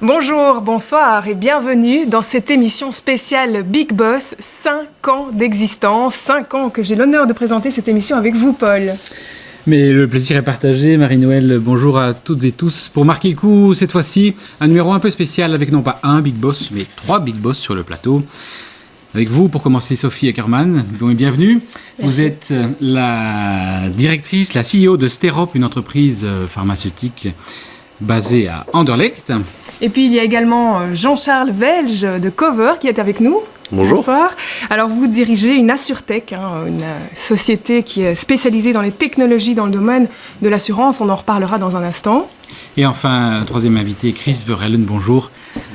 Bonjour, bonsoir et bienvenue dans cette émission spéciale Big Boss, 5 ans d'existence, 5 ans que j'ai l'honneur de présenter cette émission avec vous, Paul. Mais le plaisir est partagé. Marie-Noël, bonjour à toutes et tous. Pour marquer le coup, cette fois-ci, un numéro un peu spécial avec non pas un Big Boss, mais 3 Big Boss sur le plateau. Avec vous, pour commencer, Sophie Eckermann, bienvenue. Merci. Vous êtes la directrice, la CEO de Sterop, une entreprise pharmaceutique basée à Anderlecht. Et puis il y a également Jean-Charles Welge de Cover qui est avec nous. Bonjour. Bonsoir. Alors vous dirigez une AssureTech, une société qui est spécialisée dans les technologies dans le domaine de l'assurance. On en reparlera dans un instant. Et enfin, troisième invité, Chris Verhellen, bonjour.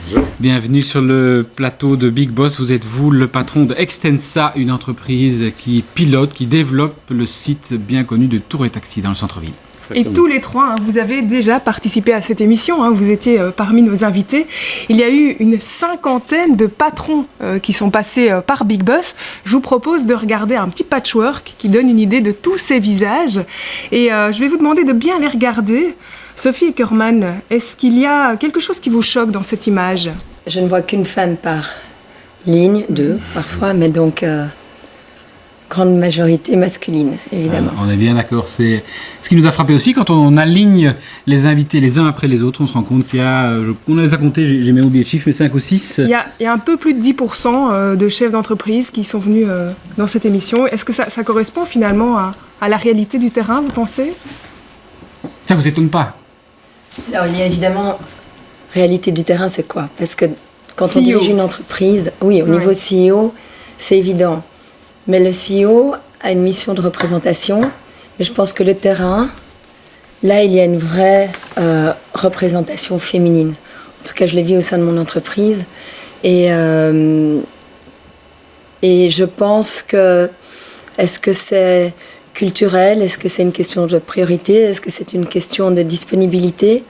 Bonjour. Bienvenue sur le plateau de Big Boss. Vous êtes vous le patron de Extensa, une entreprise qui pilote, qui développe le site bien connu de Tour et Taxi dans le centre-ville. Et tous les trois, vous avez déjà participé à cette émission, vous étiez parmi nos invités. Il y a eu une 50aine de patrons qui sont passés par Big Boss. Je vous propose de regarder un petit patchwork qui donne une idée de tous ces visages. Et je vais vous demander de bien les regarder. Sophie Eckermann, est-ce qu'il y a quelque chose qui vous choque dans cette image ? Je ne vois qu'une femme par ligne, 2 parfois, mais donc... grande majorité masculine, évidemment. On est bien d'accord. C'est ce qui nous a frappé aussi quand on aligne les invités les uns après les autres. On se rend compte qu'il y a, on les a comptés, j'ai même oublié le chiffre, mais 5 ou 6. Il y a un peu plus de 10% de chefs d'entreprise qui sont venus dans cette émission. Est-ce que ça correspond finalement à la réalité du terrain, vous pensez ? Ça vous étonne pas ? Alors, il y a évidemment... Réalité du terrain, c'est quoi ? Parce que quand CEO. On dirige une entreprise, oui, au niveau CEO, c'est évident. Mais le CEO a une mission de représentation. Mais je pense que le terrain, là, il y a une vraie représentation féminine. En tout cas, je l'ai vu au sein de mon entreprise. Et je pense que... Est-ce que c'est culturel ? Est-ce que c'est une question de priorité ? Est-ce que c'est une question de disponibilité ?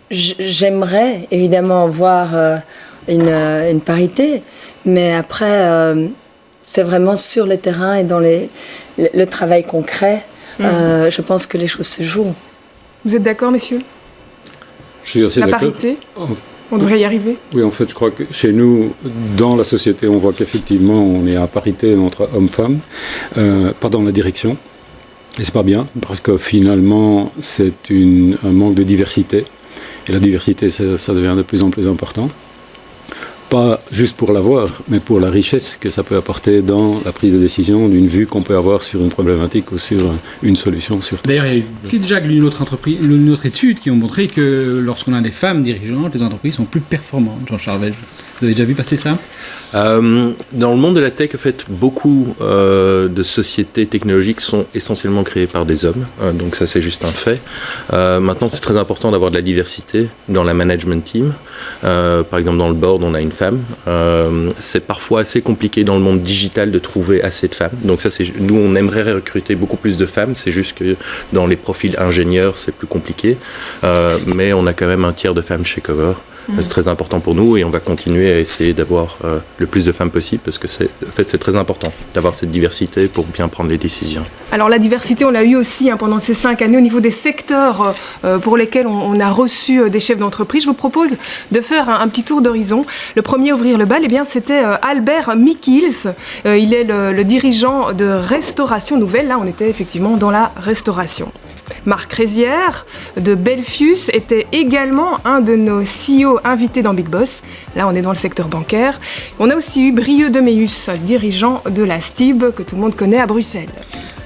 J'aimerais évidemment voir une parité. Mais après... c'est vraiment sur le terrain et dans le travail concret. Je pense que les choses se jouent. Vous êtes d'accord, messieurs ? Je suis assez d'accord. La parité, on devrait y arriver ? Oui, en fait, je crois que chez nous, dans la société, on voit qu'effectivement, on est à parité entre hommes-femmes, pas dans la direction. Et c'est pas bien, parce que finalement, c'est un manque de diversité. Et la diversité, ça devient de plus en plus important. Pas juste pour l'avoir, mais pour la richesse que ça peut apporter dans la prise de décision d'une vue qu'on peut avoir sur une problématique ou sur une solution. Surtout. D'ailleurs, il y a eu déjà une autre étude qui ont montré que lorsqu'on a des femmes dirigeantes, les entreprises sont plus performantes. Jean-Charles Welge, vous avez déjà vu passer ça ? Dans le monde de la tech, en fait, beaucoup de sociétés technologiques sont essentiellement créées par des hommes. Donc ça, c'est juste un fait. Maintenant, c'est très important d'avoir de la diversité dans la management team. Par exemple, dans le board, on a une femme. C'est parfois assez compliqué dans le monde digital de trouver assez de femmes. Donc ça, nous, on aimerait recruter beaucoup plus de femmes. C'est juste que dans les profils ingénieurs, c'est plus compliqué. Mais on a quand même un tiers de femmes chez Cover. C'est très important pour nous et on va continuer à essayer d'avoir le plus de femmes possible parce que c'est très important d'avoir cette diversité pour bien prendre les décisions. Alors la diversité, on l'a eu aussi pendant ces 5 années au niveau des secteurs pour lesquels on a reçu des chefs d'entreprise. Je vous propose de faire un petit tour d'horizon. Le premier à ouvrir le bal, c'était Albert Mikkils. Il est le dirigeant de Restauration Nouvelle. Là, on était effectivement dans la restauration. Marc Rézière de Belfius était également un de nos CEO invités dans Big Boss. Là, on est dans le secteur bancaire. On a aussi eu Brieux Deméus, dirigeant de la STIB, que tout le monde connaît à Bruxelles.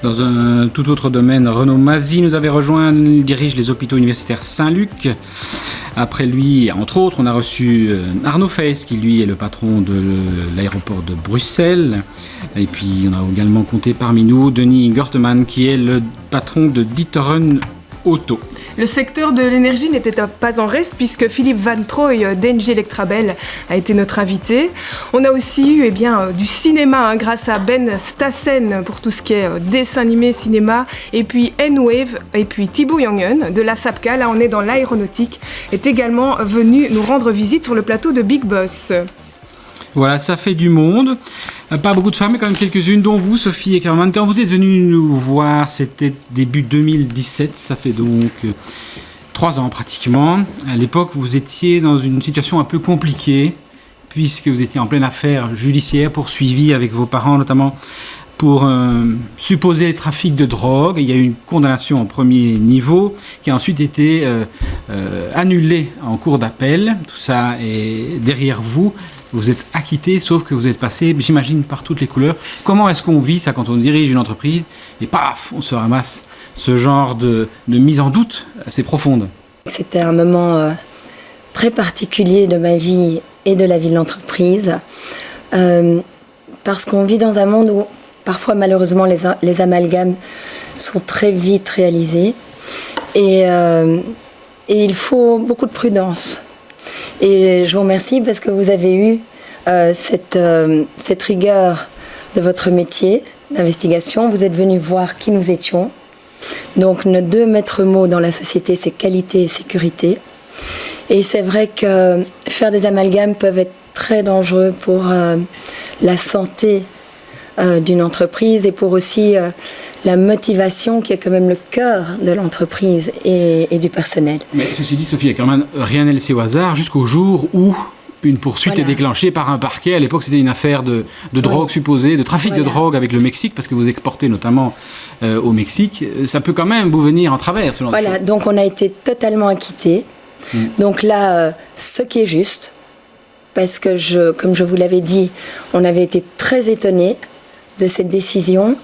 Dans un tout autre domaine, Renaud Mazy nous avait rejoint, il dirige les hôpitaux universitaires Saint-Luc. Après lui, entre autres, on a reçu Arnaud Feys, qui lui est le patron de l'aéroport de Bruxelles. Et puis on a également compté parmi nous Denis Gorteman, qui est le patron de D'Ieteren Auto. Le secteur de l'énergie n'était pas en reste puisque Philippe Van Troy d'Engie Electrabel a été notre invité. On a aussi eu du cinéma grâce à Ben Stassen pour tout ce qui est dessin animé, cinéma, et puis N-Wave, et puis Thibaut Yangen de la SAPCA, là on est dans l'aéronautique, est également venu nous rendre visite sur le plateau de Big Boss. Voilà, ça fait du monde. Pas beaucoup de femmes, mais quand même quelques-unes, dont vous, Sophie Eckermann. Quand vous êtes venue nous voir, c'était début 2017, ça fait donc 3 ans pratiquement. À l'époque, vous étiez dans une situation un peu compliquée, puisque vous étiez en pleine affaire judiciaire, poursuivie avec vos parents notamment pour supposé trafic de drogue. Il y a eu une condamnation en premier niveau qui a ensuite été annulée en cours d'appel. Tout ça est derrière vous. Vous êtes acquitté, sauf que vous êtes passé, j'imagine, par toutes les couleurs. Comment est-ce qu'on vit ça quand on dirige une entreprise et paf, on se ramasse ce genre de mise en doute assez profonde? C'était un moment très particulier de ma vie et de la vie de l'entreprise, parce qu'on vit dans un monde où parfois malheureusement les amalgames sont très vite réalisés et il faut beaucoup de prudence. Et je vous remercie parce que vous avez eu cette rigueur de votre métier d'investigation. Vous êtes venu voir qui nous étions. Donc nos 2 maîtres mots dans la société, c'est qualité et sécurité. Et c'est vrai que faire des amalgames peuvent être très dangereux pour la santé d'une entreprise et pour aussi la motivation qui est quand même le cœur de l'entreprise et du personnel. Mais ceci dit, Sophie, quand même rien n'est laissé au hasard jusqu'au jour où une poursuite est déclenchée par un parquet. À l'époque, c'était une affaire de drogue supposée, de trafic de drogue avec le Mexique, parce que vous exportez notamment au Mexique. Ça peut quand même vous venir en travers, selon les choses. Donc on a été totalement acquittés. Donc là, ce qui est juste, parce que comme je vous l'avais dit, on avait été très étonnés de cette décision.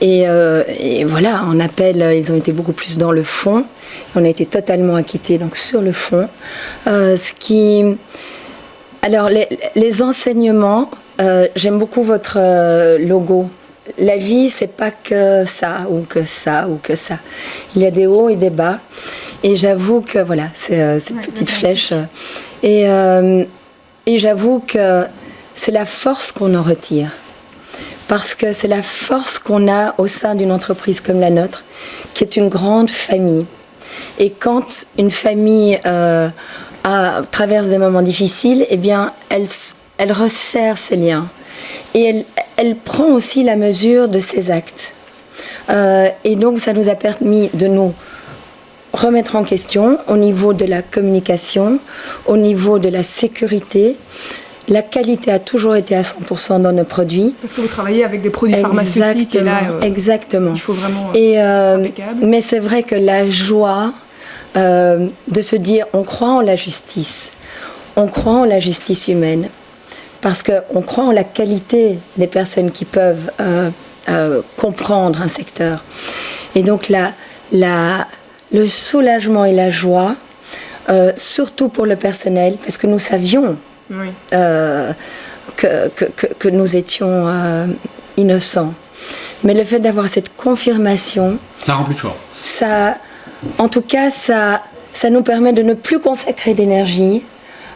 Et voilà, en appel, ils ont été beaucoup plus dans le fond. On a été totalement acquittés, donc sur le fond. Alors, les enseignements, j'aime beaucoup votre logo. La vie, c'est pas que ça, ou que ça, ou que ça. Il y a des hauts et des bas. Et j'avoue que, voilà, c'est cette petite flèche. Et j'avoue que c'est la force qu'on en retire. Parce que c'est la force qu'on a au sein d'une entreprise comme la nôtre, qui est une grande famille. Et quand une famille traverse des moments difficiles, eh bien, elle resserre ses liens. Et elle prend aussi la mesure de ses actes. Et donc, ça nous a permis de nous remettre en question au niveau de la communication, au niveau de la sécurité. La qualité a toujours été à 100% dans nos produits. Parce que vous travaillez avec des produits pharmaceutiques et là, exactement. Il faut vraiment être impeccable. Mais c'est vrai que la joie de se dire on croit en la justice, on croit en la justice humaine, parce qu'on croit en la qualité des personnes qui peuvent comprendre un secteur. Et donc le soulagement et la joie, surtout pour le personnel, parce que nous savions que nous étions innocents. Mais le fait d'avoir cette confirmation... Ça rend plus fort. En tout cas, ça nous permet de ne plus consacrer d'énergie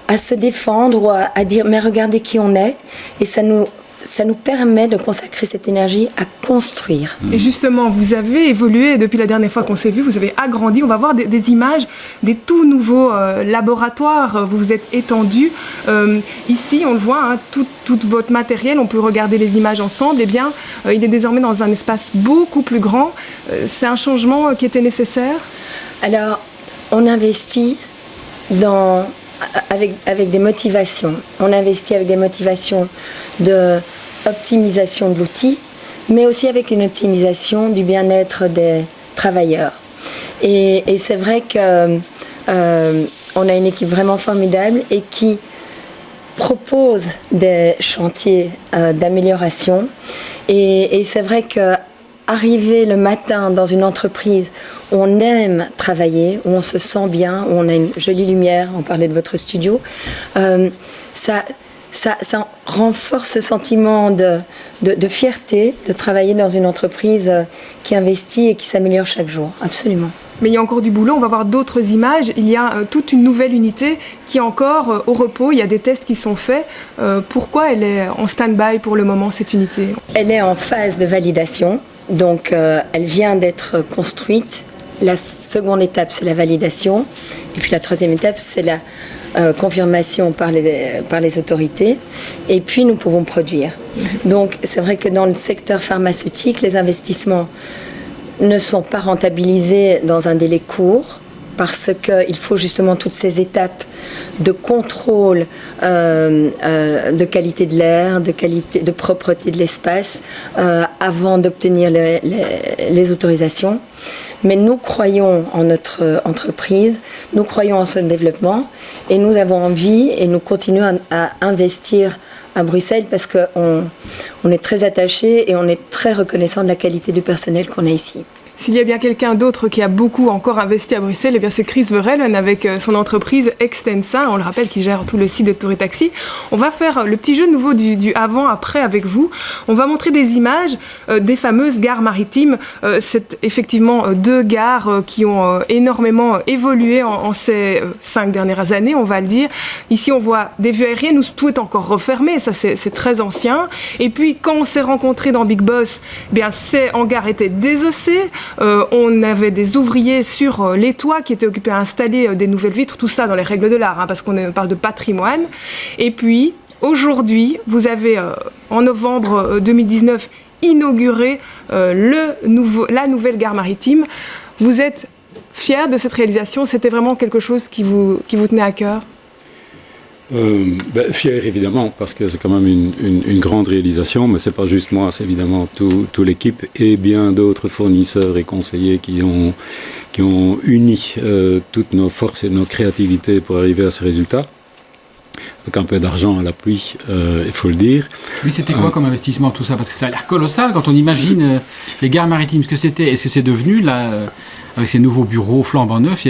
à se défendre ou à dire « mais regardez qui on est ». Et ça nous permet de consacrer cette énergie à construire. Et justement, vous avez évolué depuis la dernière fois qu'on s'est vu, vous avez agrandi. On va voir des images des tout nouveaux laboratoires. Vous vous êtes étendu. Ici, on le voit, hein, tout votre matériel, on peut regarder les images ensemble. Eh bien, il est désormais dans un espace beaucoup plus grand. C'est un changement qui était nécessaire? Alors, on investit avec des motivations. On investit avec des motivations d'optimisation de l'outil, mais aussi avec une optimisation du bien-être des travailleurs. Et c'est vrai qu'on a une équipe vraiment formidable et qui propose des chantiers d'amélioration. Et c'est vrai qu'arriver le matin dans une entreprise où on aime travailler, où on se sent bien, où on a une jolie lumière, on parlait de votre studio, ça renforce ce sentiment de fierté de travailler dans une entreprise qui investit et qui s'améliore chaque jour. Absolument. Mais il y a encore du boulot, on va voir d'autres images. Il y a toute une nouvelle unité qui est encore au repos. Il y a des tests qui sont faits. Pourquoi elle est en stand-by pour le moment, cette unité? Elle est en phase de validation. Donc, elle vient d'être construite. La seconde étape, c'est la validation. Et puis la troisième étape, c'est la confirmation par les autorités. Et puis, nous pouvons produire. Donc, c'est vrai que dans le secteur pharmaceutique, les investissements ne sont pas rentabilisés dans un délai court. parce qu'il faut justement toutes ces étapes de contrôle de qualité de l'air, de propreté de l'espace, avant d'obtenir les autorisations. Mais nous croyons en notre entreprise, nous croyons en son développement et nous avons envie et nous continuons à investir à Bruxelles parce qu'on est très attachés et on est très reconnaissant de la qualité du personnel qu'on a ici. S'il y a bien quelqu'un d'autre qui a beaucoup encore investi à Bruxelles, eh bien c'est Chris Verheulen avec son entreprise Extensa, on le rappelle, qui gère tout le site de Tourétaxi. On va faire le petit jeu de nouveau du avant-après avec vous. On va montrer des images des fameuses gares maritimes. C'est effectivement 2 gares qui ont énormément évolué en ces 5 dernières années, on va le dire. Ici, on voit des vues aériennes où tout est encore refermé, ça c'est très ancien. Et puis, quand on s'est rencontrés dans Big Boss, eh bien, ces hangars étaient désossés. On avait des ouvriers sur les toits qui étaient occupés à installer des nouvelles vitres, tout ça dans les règles de l'art, parce qu'on parle de patrimoine. Et puis, aujourd'hui, vous avez, en novembre 2019, inauguré la nouvelle gare maritime. Vous êtes fiers de cette réalisation? C'était vraiment quelque chose qui vous tenait à cœur? Fier évidemment, parce que c'est quand même une grande réalisation, mais c'est pas juste moi, c'est évidemment toute l'équipe et bien d'autres fournisseurs et conseillers qui ont uni toutes nos forces et nos créativités pour arriver à ce résultat. Avec un peu d'argent à l'appui, il faut le dire. Oui, c'était quoi comme investissement tout ça? Parce que ça a l'air colossal quand on imagine les gares maritimes, ce que c'était. Est-ce que c'est devenu, là, avec ces nouveaux bureaux flambant neufs,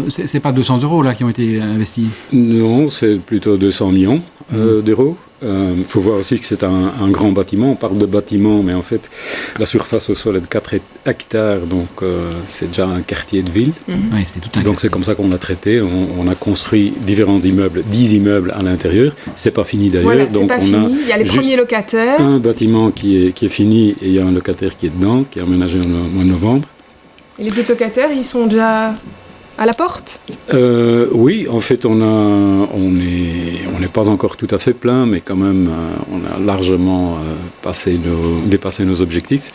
c'est pas 200 € là qui ont été investis? Non, c'est plutôt 200 millions d'euros. Il faut voir aussi que c'est un grand bâtiment. On parle de bâtiment, mais en fait, la surface au sol est de 4 hectares, donc c'est déjà un quartier de ville. Oui, c'était tout un donc c'est comme ça qu'on l'a traité. On a construit différents immeubles, 10 immeubles à l'intérieur. C'est pas fini d'ailleurs. Voilà, donc pas fini. Il y a les premiers locataires. Un bâtiment qui est fini et il y a un locataire qui est dedans, qui est emménagé au mois de novembre. Et les autres locataires, ils sont déjà à la porte? Oui, en fait, on n'est pas encore tout à fait plein, mais quand même, on a largement dépassé nos objectifs.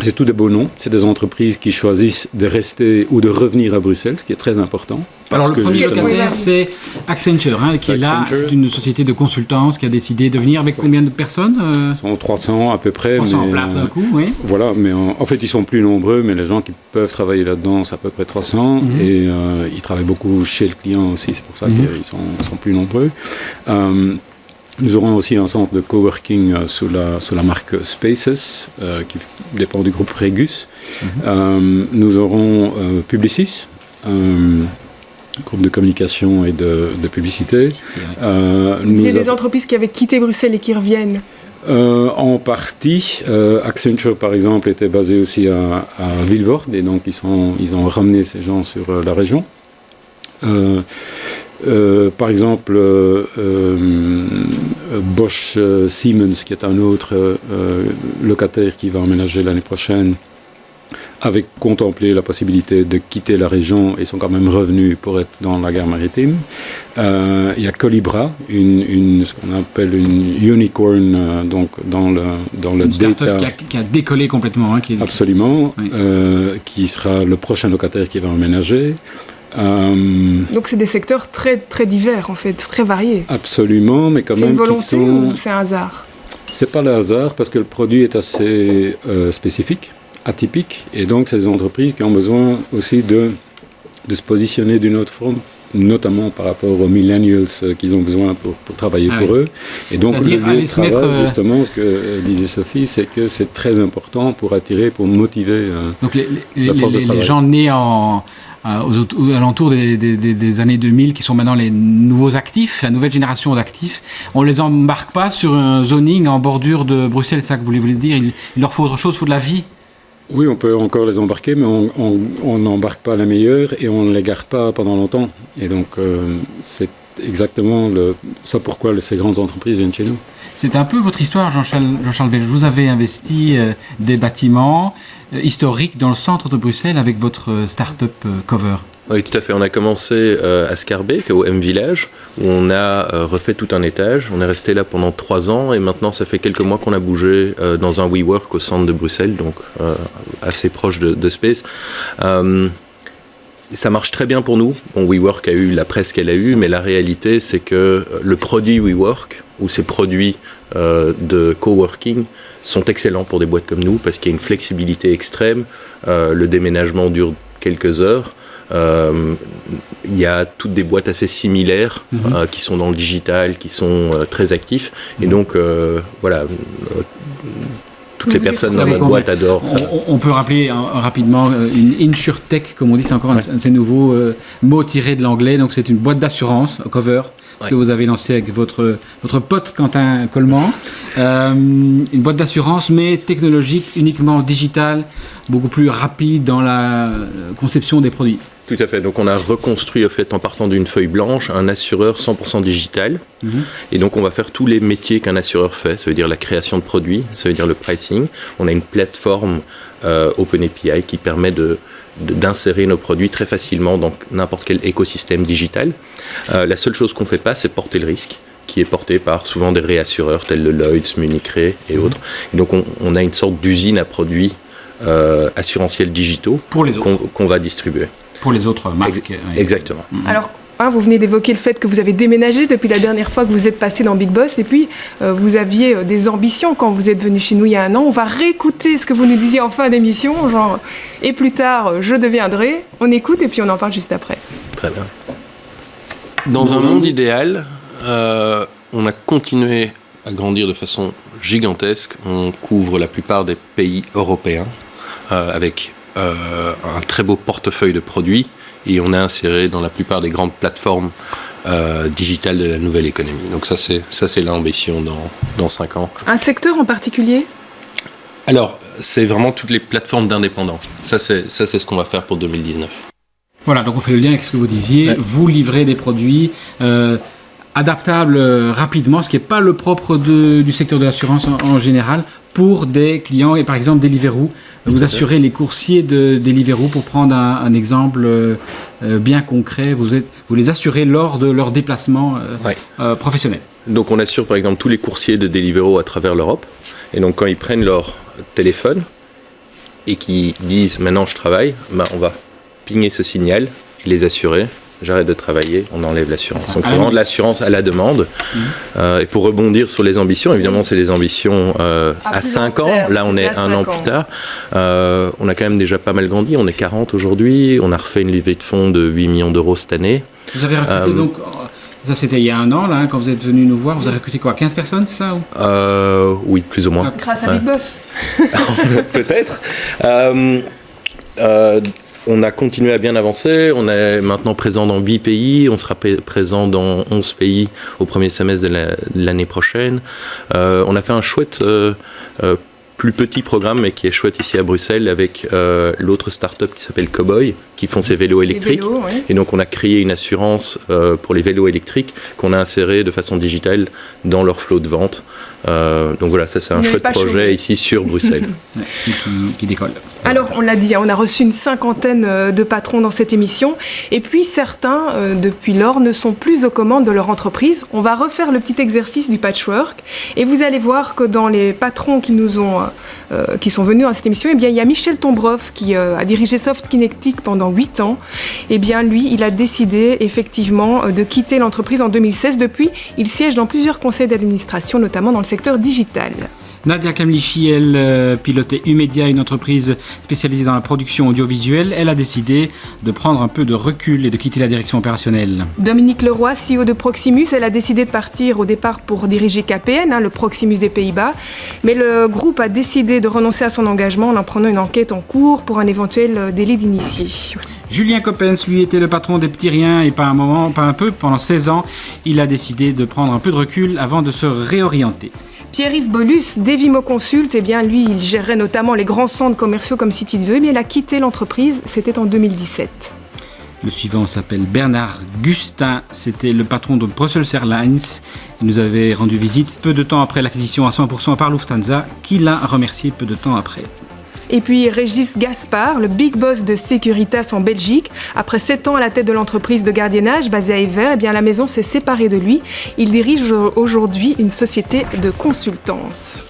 C'est tous des beaux noms, c'est des entreprises qui choisissent de rester ou de revenir à Bruxelles, ce qui est très important. Alors le premier locataire, c'est Accenture, qui est là, c'est une société de consultance qui a décidé de venir avec combien de personnes? Ils sont 300 à peu près. 300 places d'un coup, oui. Voilà, mais en fait ils sont plus nombreux, mais les gens qui peuvent travailler là-dedans, c'est à peu près 300, et ils travaillent beaucoup chez le client aussi, c'est pour ça qu'ils sont plus nombreux. Nous aurons aussi un centre de coworking sous la marque Spaces, qui dépend du groupe Regus. Nous aurons Publicis, groupe de communication et de publicité. Vous disiez des entreprises qui avaient quitté Bruxelles et qui reviennent? En partie. Accenture, par exemple, était basé aussi à Vilvoorde, et donc ils ont ramené ces gens sur la région. Par exemple, Bosch Siemens, qui est un autre locataire qui va emménager l'année prochaine, avait contemplé la possibilité de quitter la région et sont quand même revenus pour être dans la gare maritime. Il y a Colibra, ce qu'on appelle une unicorn, donc dans le une data. Qui a décollé complètement. Absolument, oui. Qui sera le prochain locataire qui va emménager. Donc c'est des secteurs très, très divers en fait, très variés. Absolument, mais quand même. C'est une volonté ou c'est un hasard? C'est pas le hasard parce que le produit est assez spécifique, atypique, et donc c'est des entreprises qui ont besoin aussi de se positionner d'une autre forme, notamment par rapport aux millennials qu'ils ont besoin pour travailler pour eux. Et donc le lieu de travail, justement, ce que disait Sophie, c'est que c'est très important pour attirer, pour motiver donc la force de travail. Les gens nés aux alentours des années 2000, qui sont maintenant les nouveaux actifs, la nouvelle génération d'actifs, on ne les embarque pas sur un zoning en bordure de Bruxelles, c'est ça que vous voulez dire? Il leur faut autre chose, il faut de la vie? Oui, on peut encore les embarquer, mais on n'embarque pas les meilleurs et on ne les garde pas pendant longtemps. Et donc, c'est exactement ça pourquoi ces grandes entreprises viennent chez nous. C'est un peu votre histoire, Jean-Charles Velge. Vous avez investi des bâtiments historiques dans le centre de Bruxelles avec votre start-up Cover. Oui, tout à fait. On a commencé à Scarbeck, au M-Village, où on a refait tout un étage. On est resté là pendant 3 ans et maintenant, ça fait quelques mois qu'on a bougé dans un WeWork au centre de Bruxelles, donc assez proche de Space. Ça marche très bien pour nous. Bon, WeWork a eu la presse qu'elle a eue, mais la réalité, c'est que le produit WeWork, ou ces produits de coworking, sont excellents pour des boîtes comme nous, parce qu'il y a une flexibilité extrême. Le déménagement dure quelques heures. Il y a toutes des boîtes assez similaires qui sont dans le digital, qui sont très actifs. Et donc, voilà... Toutes les personnes dans notre boîte adorent ça. On peut rappeler rapidement une InsurTech, comme on dit, c'est encore un de ces nouveaux mots tirés de l'anglais. Donc c'est une boîte d'assurance, Cover, que vous avez lancée avec votre pote Quentin Coleman. Une boîte d'assurance, mais technologique, uniquement digitale, beaucoup plus rapide dans la conception des produits. Tout à fait. Donc on a reconstruit, en partant d'une feuille blanche, un assureur 100% digital. Et donc on va faire tous les métiers qu'un assureur fait. Ça veut dire la création de produits, ça veut dire le pricing. On a une plateforme OpenAPI qui permet d'insérer nos produits très facilement dans n'importe quel écosystème digital. La seule chose qu'on ne fait pas, c'est porter le risque, qui est porté par souvent des réassureurs tels le Lloyds, Munich Re et autres. Et donc on a une sorte d'usine à produits assurantiels digitaux qu'on va distribuer. Pour les autres marques. Exactement. Alors, vous venez d'évoquer le fait que vous avez déménagé depuis la dernière fois que vous êtes passé dans Big Boss, et puis vous aviez des ambitions quand vous êtes venu chez nous il y a un an. On va réécouter ce que vous nous disiez en fin d'émission, genre « et plus tard, je deviendrai ». On écoute et puis on en parle juste après. Très bien. Dans un monde idéal, on a continué à grandir de façon gigantesque. On couvre la plupart des pays européens avec un très beau portefeuille de produits et on est inséré dans la plupart des grandes plateformes digitales de la nouvelle économie. Donc ça c'est l'ambition dans 5 ans. Un secteur en particulier ? Alors, c'est vraiment toutes les plateformes d'indépendants. Ça c'est ce qu'on va faire pour 2019. Voilà, donc on fait le lien avec ce que vous disiez. Ouais. Vous livrez des produits adaptables rapidement, ce qui n'est pas le propre du secteur de l'assurance en général, pour des clients, et par exemple Deliveroo. Vous assurez les coursiers de Deliveroo, pour prendre un exemple bien concret. Vous les assurez lors de leur déplacement professionnel. Donc on assure par exemple tous les coursiers de Deliveroo à travers l'Europe. Et donc quand ils prennent leur téléphone et qu'ils disent maintenant je travaille, on va pinguer ce signal et les assurer. J'arrête de travailler, on enlève l'assurance. Donc c'est vraiment de l'assurance à la demande. Et pour rebondir sur les ambitions, évidemment c'est les ambitions à 5 ans. Là on est un an plus tard. On a quand même déjà pas mal grandi. On est 40 aujourd'hui. On a refait une levée de fonds de 8 millions d'euros cette année. Vous avez recruté donc... Ça c'était il y a un an, là, quand vous êtes venu nous voir. Vous avez recruté quoi, 15 personnes, c'est ça ou... Oui, plus ou moins. Grâce à Big Boss. Peut-être. On a continué à bien avancer, on est maintenant présent dans 8 pays, on sera présent dans 11 pays au premier semestre de l'année prochaine. On a fait un chouette, plus petit programme, mais qui est chouette ici à Bruxelles, avec l'autre start-up qui s'appelle Cowboy, qui font ses vélos électriques. Et donc on a créé une assurance pour les vélos électriques qu'on a inséré de façon digitale dans leur flot de vente. Donc voilà, ça c'est un chouette projet ici sur Bruxelles. qui décolle. Alors on l'a dit, on a reçu une 50aine de patrons dans cette émission, et puis certains depuis lors ne sont plus aux commandes de leur entreprise. On va refaire le petit exercice du patchwork, et vous allez voir que dans les patrons qui sont venus dans cette émission, eh bien, il y a Michel Tombroff qui a dirigé Soft Kinetic pendant 8 ans. Eh bien, lui, il a décidé effectivement de quitter l'entreprise en 2016. Depuis, il siège dans plusieurs conseils d'administration, notamment dans le secteur digital. Nadia Kamlichi, elle pilotait Umedia, une entreprise spécialisée dans la production audiovisuelle. Elle a décidé de prendre un peu de recul et de quitter la direction opérationnelle. Dominique Leroy, CEO de Proximus, elle a décidé de partir au départ pour diriger KPN, le Proximus des Pays-Bas. Mais le groupe a décidé de renoncer à son engagement en prenant une enquête en cours pour un éventuel délit d'initié. Julien Coppens, lui, était le patron des Petits Riens et pendant 16 ans, il a décidé de prendre un peu de recul avant de se réorienter. Pierre-Yves Bolus, d'Evimo Consult, eh bien, lui, il gérait notamment les grands centres commerciaux comme City 2, mais il a quitté l'entreprise, c'était en 2017. Le suivant s'appelle Bernard Gustin, c'était le patron de Brussels Airlines. Il nous avait rendu visite peu de temps après l'acquisition à 100% par Lufthansa, qui l'a remercié peu de temps après. Et puis Régis Gaspard, le big boss de Securitas en Belgique. Après 7 ans à la tête de l'entreprise de gardiennage basée à Evere, eh bien la maison s'est séparée de lui. Il dirige aujourd'hui une société de consultance.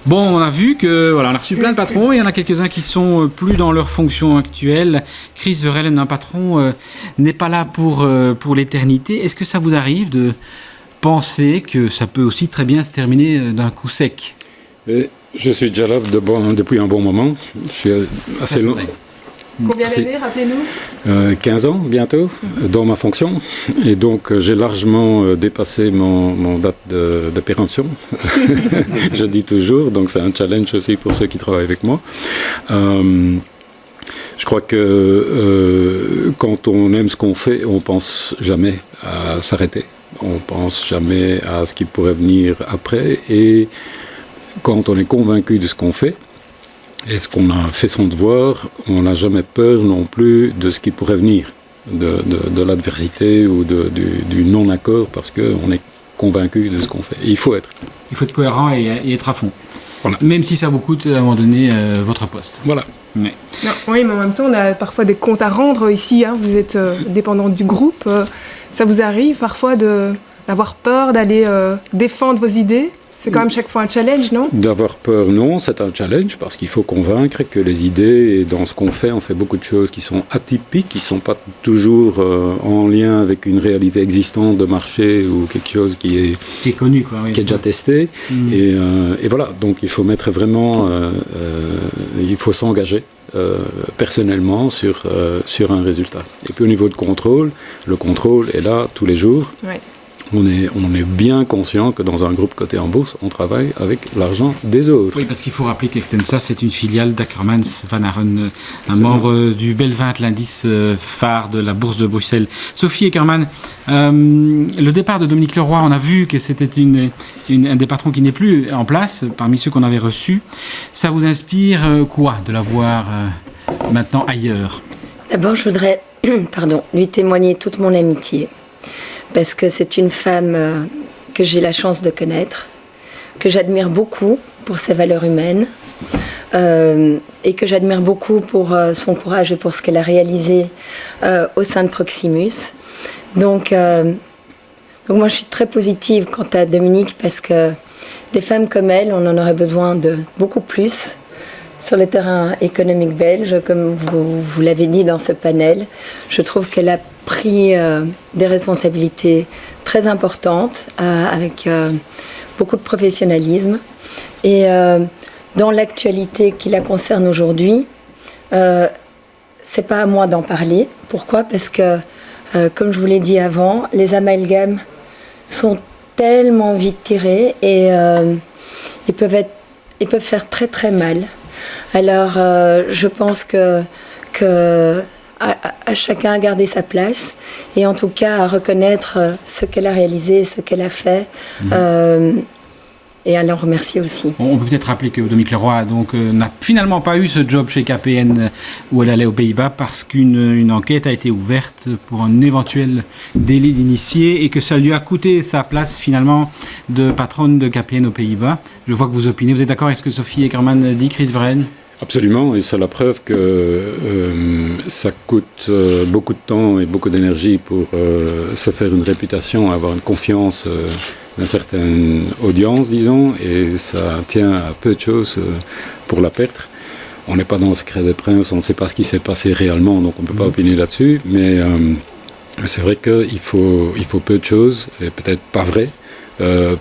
Bon, on a vu que voilà, on a reçu plein de patrons. Il y en a quelques-uns qui sont plus dans leur fonction actuelle. Chris Verhellen, un patron, n'est pas là pour l'éternité. Est-ce que ça vous arrive de penser que ça peut aussi très bien se terminer d'un coup sec? Je suis déjà là depuis un bon moment. Je suis assez long. Combien d'années, rappelez-nous? 15 ans bientôt, dans ma fonction. Et donc, j'ai largement dépassé mon date de péremption. Je dis toujours, donc c'est un challenge aussi pour ceux qui travaillent avec moi. Je crois que quand on aime ce qu'on fait, on pense jamais à s'arrêter. On pense jamais à ce qui pourrait venir après. Et quand on est convaincu de ce qu'on fait, est-ce qu'on a fait son devoir? On n'a jamais peur non plus de ce qui pourrait venir, de l'adversité ou du non-accord, parce qu'on est convaincu de ce qu'on fait. Et il faut être cohérent et être à fond. Voilà. Même si ça vous coûte à un moment donné votre poste. Voilà. Ouais. Non, oui, mais en même temps, on a parfois des comptes à rendre ici. Vous êtes dépendant du groupe. Ça vous arrive parfois d'avoir peur d'aller défendre vos idées? C'est quand même chaque fois un challenge, non? D'avoir peur, non, c'est un challenge parce qu'il faut convaincre que les idées, et dans ce qu'on fait, on fait beaucoup de choses qui sont atypiques, qui ne sont pas toujours en lien avec une réalité existante de marché ou quelque chose qui est connu, quoi, oui, qui est déjà testé. Et voilà, donc il faut mettre vraiment, il faut s'engager personnellement sur un résultat. Et puis au niveau de contrôle, le contrôle est là tous les jours. Ouais. On est bien conscient que dans un groupe coté en bourse, on travaille avec l'argent des autres. Oui, parce qu'il faut rappeler qu'Extensa, c'est une filiale d'Ackermans Van Aren, un membre du Belvint, l'indice phare de la bourse de Bruxelles. Sophie Eckermann, le départ de Dominique Leroy, on a vu que c'était un des patrons qui n'est plus en place, parmi ceux qu'on avait reçus. Ça vous inspire quoi de la voir maintenant ailleurs? D'abord, je voudrais lui témoigner toute mon amitié. Parce que c'est une femme que j'ai la chance de connaître, que j'admire beaucoup pour ses valeurs humaines et que j'admire beaucoup pour son courage et pour ce qu'elle a réalisé au sein de Proximus. Donc moi je suis très positive quant à Dominique parce que des femmes comme elle, on en aurait besoin de beaucoup plus sur le terrain économique belge, comme vous l'avez dit dans ce panel. Je trouve qu'elle a pris des responsabilités très importantes avec beaucoup de professionnalisme. Et dans l'actualité qui la concerne aujourd'hui, c'est pas à moi d'en parler. Pourquoi? Parce que, comme je vous l'ai dit avant, les amalgames sont tellement vite tirés et ils peuvent faire très très mal. Alors, je pense que à chacun à garder sa place et en tout cas à reconnaître ce qu'elle a réalisé, ce qu'elle a fait et à l'en remercier aussi. On peut peut-être rappeler que Dominique Leroy n'a finalement pas eu ce job chez KPN où elle allait aux Pays-Bas parce qu'une enquête a été ouverte pour un éventuel délit d'initié et que ça lui a coûté sa place finalement de patronne de KPN aux Pays-Bas. Je vois que vous opinez. Vous êtes d'accord avec ce que Sophie Eckermann dit, Chris Verhellen? Absolument, et c'est la preuve que ça coûte beaucoup de temps et beaucoup d'énergie pour se faire une réputation, avoir une confiance d'une certaine audience, disons, et ça tient à peu de choses pour la perdre. On n'est pas dans le secret des princes, on ne sait pas ce qui s'est passé réellement, donc on ne peut pas opiner là-dessus, mais c'est vrai qu'il faut peu de choses, et peut-être pas vrai,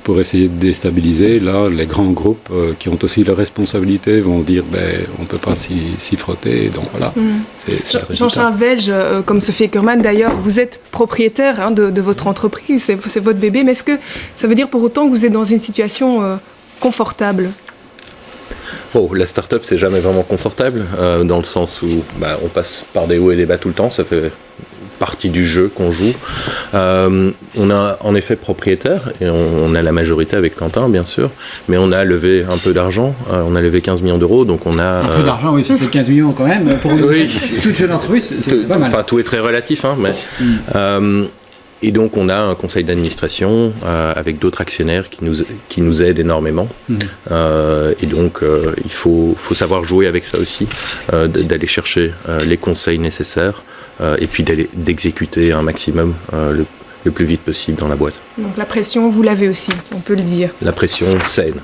pour essayer de déstabiliser. Là, les grands groupes qui ont aussi leurs responsabilités vont dire on ne peut pas s'y frotter. Donc voilà, c'est le résultat. Jean-Charles Welge, comme Sophie Eckermann d'ailleurs, vous êtes propriétaire de votre entreprise, c'est votre bébé, mais est-ce que ça veut dire pour autant que vous êtes dans une situation confortable? La start-up, c'est jamais vraiment confortable, dans le sens où on passe par des hauts et des bas tout le temps, ça fait partie du jeu qu'on joue. On a en effet propriétaire, et on a la majorité avec Quentin, bien sûr, mais on a levé un peu d'argent, on a levé 15 millions d'euros, donc on a... Un peu d'argent, oui, c'est 15 millions quand même, pour toute jeune entreprise, c'est pas mal. Enfin, tout est très relatif, mais... et donc on a un conseil d'administration avec d'autres actionnaires qui nous aident énormément. Et donc il faut savoir jouer avec ça aussi, d'aller chercher les conseils nécessaires et puis d'exécuter un maximum le plus vite possible dans la boîte. Donc la pression, vous l'avez aussi, on peut le dire. La pression saine.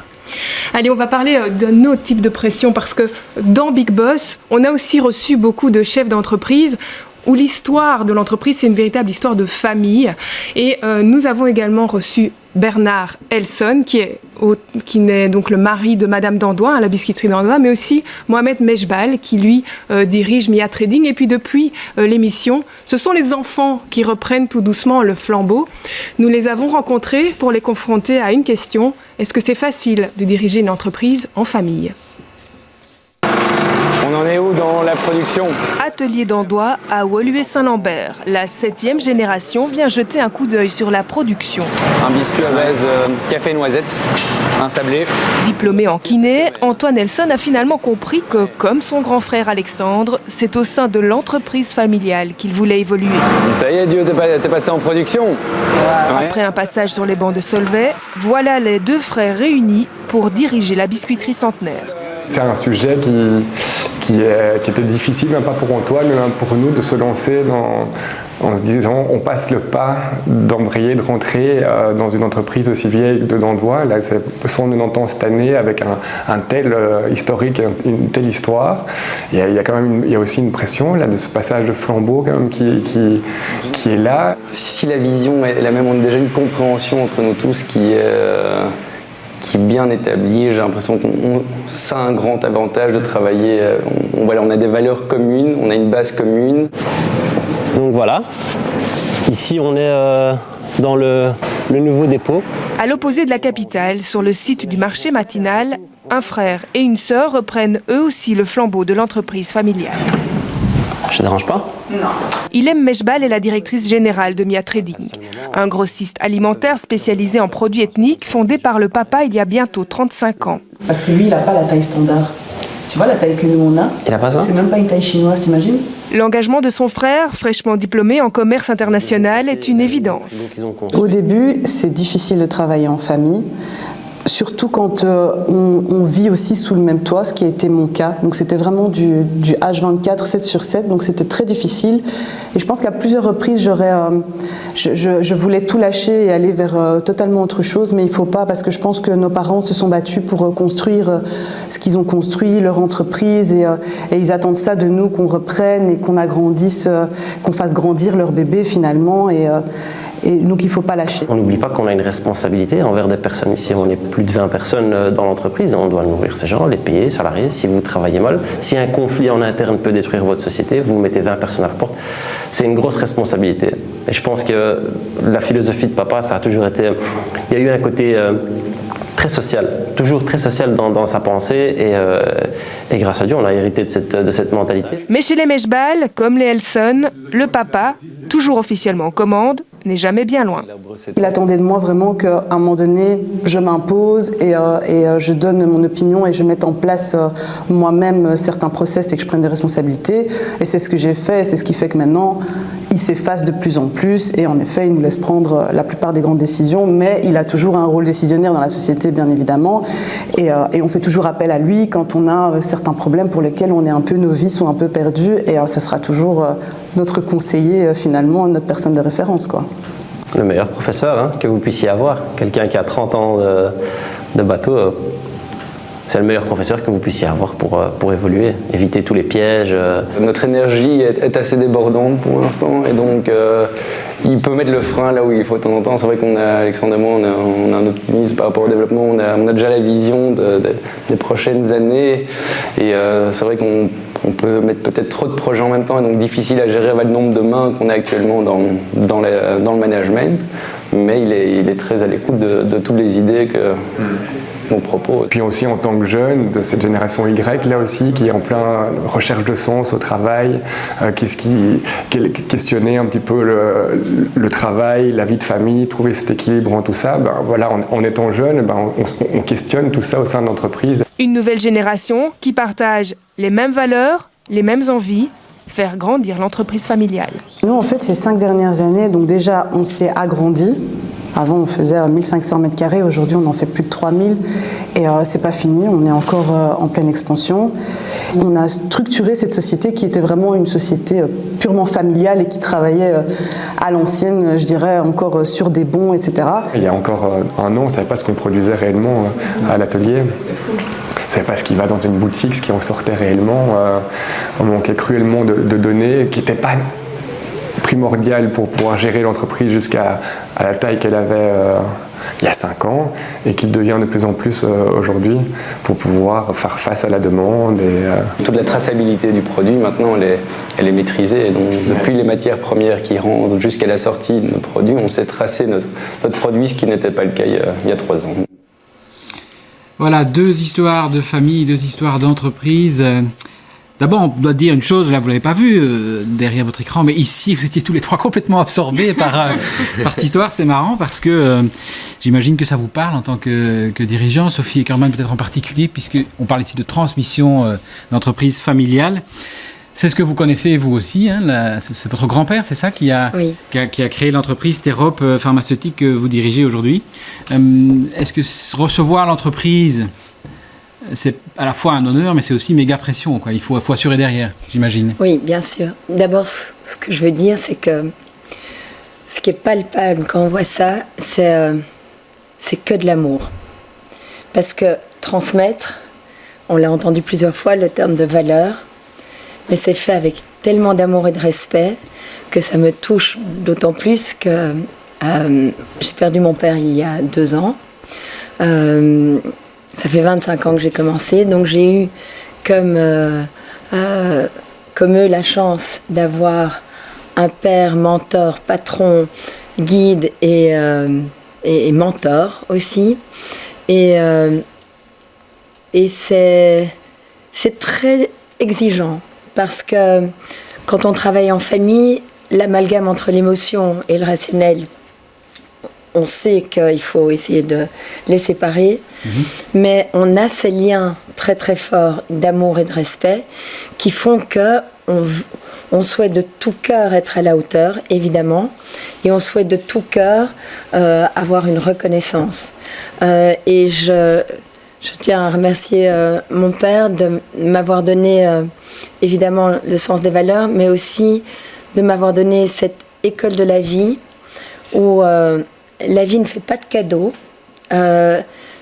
Allez, on va parler d'un autre type de pression parce que dans Big Boss, on a aussi reçu beaucoup de chefs d'entreprise où l'histoire de l'entreprise, c'est une véritable histoire de famille. Et nous avons également reçu Bernard Elson, qui est donc le mari de Madame Dandois, la biscuiterie Dandois, mais aussi Mohamed Mejbal, qui lui dirige Mia Trading. Et puis depuis l'émission, ce sont les enfants qui reprennent tout doucement le flambeau. Nous les avons rencontrés pour les confronter à une question. Est-ce que c'est facile de diriger une entreprise en famille ? On en est où dans la production ? Atelier Dandois à Woluwe-Saint-Lambert. La 7e génération vient jeter un coup d'œil sur la production. Un biscuit à base café noisette, un sablé. Diplômé en kiné, Antoine Elson a finalement compris que, comme son grand frère Alexandre, c'est au sein de l'entreprise familiale qu'il voulait évoluer. Ça y est, Dieu, t'es passé en production. Ouais. Après un passage sur les bancs de Solvay, voilà les deux frères réunis pour diriger la biscuiterie centenaire. C'est un sujet qui était difficile, même pas pour Antoine, mais même pour nous, de se lancer en se disant on passe le pas d'embrayer, de rentrer dans une entreprise aussi vieille de Dandois. Là, c'est 190 ans cette année avec un tel historique, une telle histoire. Il y a aussi une pression là, de ce passage de flambeau quand même, qui est là. Si la vision est la même, on a déjà une compréhension entre nous tous qui est bien établi. J'ai l'impression que ça a un grand avantage de travailler. On a des valeurs communes, on a une base commune. Donc voilà, ici on est dans le nouveau dépôt. À l'opposé de la capitale, sur le site du marché matinal, un frère et une sœur reprennent eux aussi le flambeau de l'entreprise familiale. Je ne dérange pas ? Non. Ilem Mejbal est la directrice générale de Mia Trading, un grossiste alimentaire spécialisé en produits ethniques fondé par le papa il y a bientôt 35 ans. Parce que lui, il n'a pas la taille standard. Tu vois la taille que nous on a ? Il n'a pas ça ? C'est même pas une taille chinoise, t'imagines ? L'engagement de son frère, fraîchement diplômé en commerce international, est une évidence. Au début, c'est difficile de travailler en famille. Surtout quand on vit aussi sous le même toit, ce qui a été mon cas. Donc c'était vraiment du H24, 7 sur 7, donc c'était très difficile. Et je pense qu'à plusieurs reprises, je voulais tout lâcher et aller vers totalement autre chose, mais il ne faut pas, parce que je pense que nos parents se sont battus pour construire ce qu'ils ont construit, leur entreprise, et ils attendent ça de nous, qu'on reprenne et qu'on agrandisse, qu'on fasse grandir leur bébé finalement. Et donc il ne faut pas lâcher. On n'oublie pas qu'on a une responsabilité envers des personnes. Ici, on est plus de 20 personnes dans l'entreprise. On doit nourrir ces gens, les payer, salariés. Si vous travaillez mal, si un conflit en interne peut détruire votre société, vous mettez 20 personnes à la porte. C'est une grosse responsabilité. Et je pense que la philosophie de papa, ça a toujours été... Il y a eu un côté très social, toujours très social dans sa pensée. Et grâce à Dieu, on a hérité de cette mentalité. Mais chez les Mejbal, comme les Elson, le papa, toujours officiellement en commande, n'est jamais bien loin. Il attendait de moi vraiment qu'à un moment donné, je m'impose et je donne mon opinion et je mette en place moi-même certains process et que je prenne des responsabilités. Et c'est ce que j'ai fait, et c'est ce qui fait que maintenant, il s'efface de plus en plus et en effet, il nous laisse prendre la plupart des grandes décisions, mais il a toujours un rôle décisionnaire dans la société, bien évidemment. Et on fait toujours appel à lui quand on a certains problèmes pour lesquels on est un peu novice ou un peu perdu. Et ça sera toujours notre conseiller, finalement, notre personne de référence, quoi. Le meilleur professeur que vous puissiez avoir. Quelqu'un qui a 30 ans de bateau, c'est le meilleur professeur que vous puissiez avoir pour évoluer, éviter tous les pièges. Notre énergie est assez débordante pour l'instant et donc il peut mettre le frein là où il faut de temps en temps. C'est vrai qu'on a, Alexandre et moi, on a un optimisme par rapport au développement, on a déjà la vision des prochaines années et c'est vrai qu'on peut mettre peut-être trop de projets en même temps et donc difficile à gérer avec le nombre de mains qu'on a actuellement dans le management, mais il est très à l'écoute de toutes les idées qu'on propose. Puis aussi en tant que jeune de cette génération Y là aussi qui est en plein recherche de sens au travail, questionner un petit peu le travail, la vie de famille, trouver cet équilibre en tout ça. Voilà, en étant jeune, on questionne tout ça au sein de l'entreprise. Une nouvelle génération qui partage les mêmes valeurs, les mêmes envies, faire grandir l'entreprise familiale. Nous, en fait, ces 5 dernières années, donc déjà, on s'est agrandi. Avant, on faisait 1500 mètres carrés. Aujourd'hui, on en fait plus de 3000. Et c'est pas fini. On est encore en pleine expansion. On a structuré cette société qui était vraiment une société purement familiale et qui travaillait à l'ancienne, je dirais, encore sur des bons, etc. Il y a encore un an, on ne savait pas ce qu'on produisait réellement à l'atelier. On ne savait pas ce qui va dans une boutique, ce qui en sortait réellement. On manquait cruellement de données qui n'étaient pas primordiales pour pouvoir gérer l'entreprise jusqu'à la taille qu'elle avait il y a 5 ans et qu'il devient de plus en plus aujourd'hui pour pouvoir faire face à la demande. Toute la traçabilité du produit, maintenant, elle est maîtrisée. Donc, depuis les matières premières qui rentrent jusqu'à la sortie de nos produits, on sait tracer notre produit, ce qui n'était pas le cas il y a 3 ans. Voilà, 2 histoires de famille, 2 histoires d'entreprise. D'abord, on doit dire une chose, là vous ne l'avez pas vu derrière votre écran, mais ici vous étiez tous les 3 complètement absorbés par cette histoire. C'est marrant parce que j'imagine que ça vous parle en tant que dirigeant, Sophie Eckermann peut-être en particulier, puisqu'on parle ici de transmission d'entreprise familiale. C'est ce que vous connaissez vous aussi, hein, c'est votre grand-père, c'est ça, qui a créé l'entreprise Therop pharmaceutique que vous dirigez aujourd'hui. Est-ce que recevoir l'entreprise, c'est à la fois un honneur, mais c'est aussi méga pression, quoi. Il faut assurer derrière, j'imagine. Oui, bien sûr. D'abord, ce que je veux dire, c'est que ce qui est palpable quand on voit ça, c'est que de l'amour. Parce que transmettre, on l'a entendu plusieurs fois, le terme de valeur, mais c'est fait avec tellement d'amour et de respect que ça me touche d'autant plus que j'ai perdu mon père il y a 2 ans. Ça fait 25 ans que j'ai commencé, donc j'ai eu comme eux la chance d'avoir un père, mentor, patron, guide et mentor aussi. Et c'est très exigeant parce que quand on travaille en famille, l'amalgame entre l'émotion et le rationnel, on sait qu'il faut essayer de les séparer, mais on a ces liens très très forts d'amour et de respect qui font qu'on souhaite de tout cœur être à la hauteur, évidemment, et on souhaite de tout cœur avoir une reconnaissance. Et je tiens à remercier mon père de m'avoir donné évidemment le sens des valeurs, mais aussi de m'avoir donné cette école de la vie où la vie ne fait pas de cadeaux,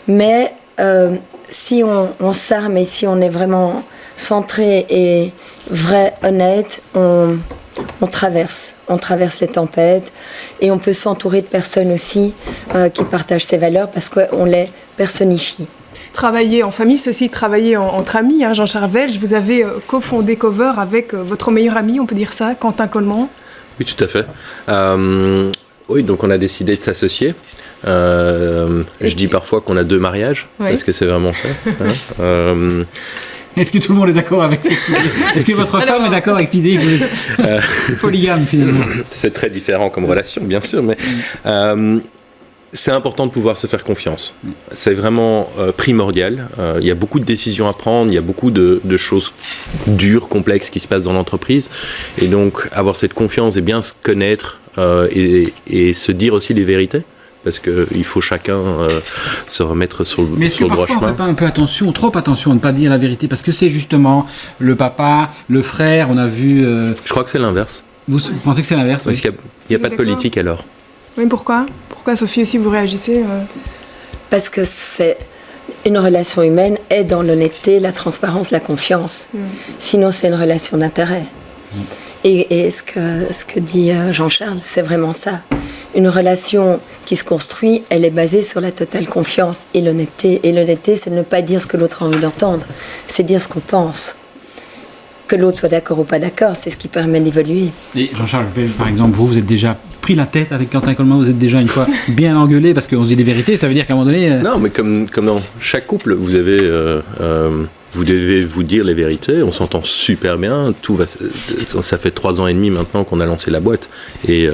mais si on s'arme et si on est vraiment centré et vrai, honnête, on traverse les tempêtes et on peut s'entourer de personnes aussi qui partagent ces valeurs parce qu'on les personnifie. Travailler en famille, c'est aussi travailler entre amis. Hein, Jean-Charles Welch, vous avez cofondé Cover avec votre meilleur ami, on peut dire ça, Quentin Coleman. Oui, tout à fait. Oui, donc on a décidé de s'associer. Je dis parfois qu'on a 2 mariages, parce que c'est vraiment ça. Hein. Est-ce que tout le monde est d'accord avec cette idée? Est-ce que votre femme est d'accord avec cette idée que vous êtes polygame finalement? C'est très différent comme relation, bien sûr, mais c'est important de pouvoir se faire confiance. C'est vraiment primordial. Il y a beaucoup de décisions à prendre, il y a beaucoup de choses dures, complexes qui se passent dans l'entreprise. Et donc, avoir cette confiance et bien se connaître et se dire aussi les vérités. Parce qu'il faut chacun se remettre sur le droit chemin. Mais est-ce que parfois on ne fait pas un peu attention, trop attention à ne pas dire la vérité? Parce que c'est justement le papa, le frère, on a vu... Je crois que c'est l'inverse. Vous pensez que c'est l'inverse? Parce qu'il n'y a pas de politique alors. Oui, pourquoi? Pourquoi, Sophie, aussi, vous réagissez Parce que c'est une relation humaine est dans l'honnêteté, la transparence, la confiance. Sinon, c'est une relation d'intérêt. Et ce que dit Jean-Charles, c'est vraiment ça. Une relation qui se construit, elle est basée sur la totale confiance et l'honnêteté. Et l'honnêteté, c'est de ne pas dire ce que l'autre a envie d'entendre. C'est dire ce qu'on pense. Que l'autre soit d'accord ou pas d'accord, c'est ce qui permet d'évoluer. Et Jean-Charles Welch, par exemple, vous êtes déjà pris la tête avec Quentin Coleman, vous êtes déjà une fois bien engueulé parce qu'on se dit des vérités, ça veut dire qu'à un moment donné... Non, mais comme dans chaque couple, vous avez... vous devez vous dire les vérités, on s'entend super bien, ça fait 3 ans et demi maintenant qu'on a lancé la boîte et